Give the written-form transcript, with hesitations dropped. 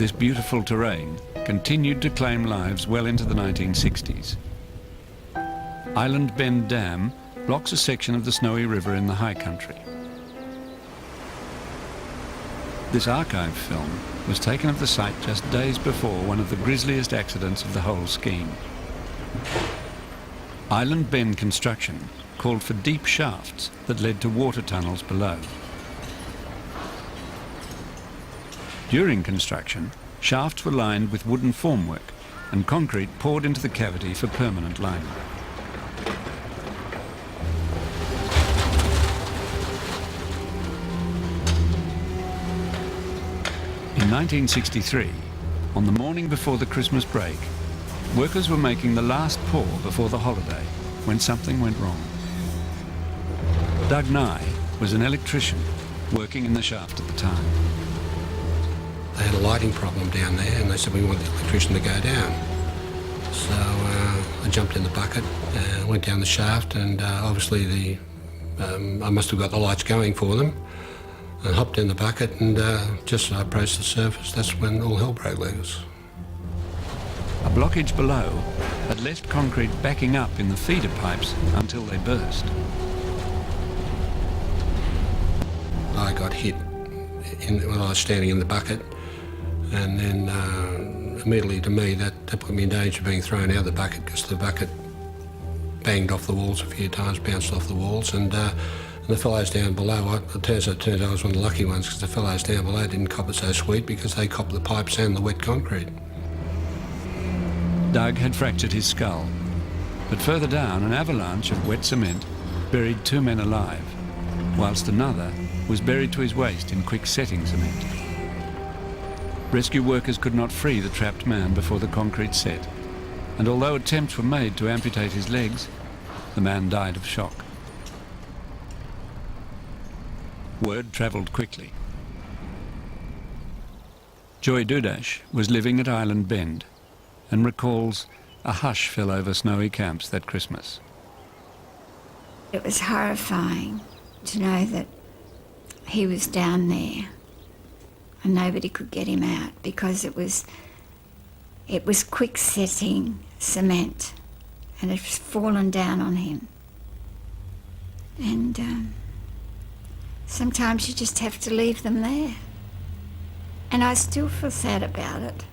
this beautiful terrain continued to claim lives well into the 1960s. Island Bend Dam blocks a section of the Snowy River in the high country. This archive film was taken of the site just days before one of the grisliest accidents of the whole scheme. Island Bend construction called for deep shafts that led to water tunnels below. During construction, shafts were lined with wooden formwork and concrete poured into the cavity for permanent lining. In 1963, on the morning before the Christmas break, workers were making the last pour before the holiday when something went wrong. Doug Nye was an electrician working in the shaft at the time. They had a lighting problem down there and they said, we want the electrician to go down. So I jumped in the bucket, went down the shaft, and obviously I must have got the lights going for them, and hopped in the bucket, and just as I approached the surface, that's when all hell broke loose. A blockage below had left concrete backing up in the feeder pipes until they burst. I got hit when I was standing in the bucket, and then immediately to me that put me in danger of being thrown out of the bucket, because the bucket banged off the walls a few times, bounced off the walls, and the fellows down below, it turns out I was one of the lucky ones, because the fellows down below didn't cop it so sweet because they copped the pipes and the wet concrete. Doug had fractured his skull, but further down an avalanche of wet cement buried two men alive, whilst another was buried to his waist in quick-setting cement. Rescue workers could not free the trapped man before the concrete set, and although attempts were made to amputate his legs, the man died of shock. Word travelled quickly. Joy Dudash was living at Island Bend and recalls a hush fell over Snowy Camps that Christmas. It was horrifying to know that he was down there and nobody could get him out, because it was quick-setting cement and it was fallen down on him. And sometimes you just have to leave them there. And I still feel sad about it.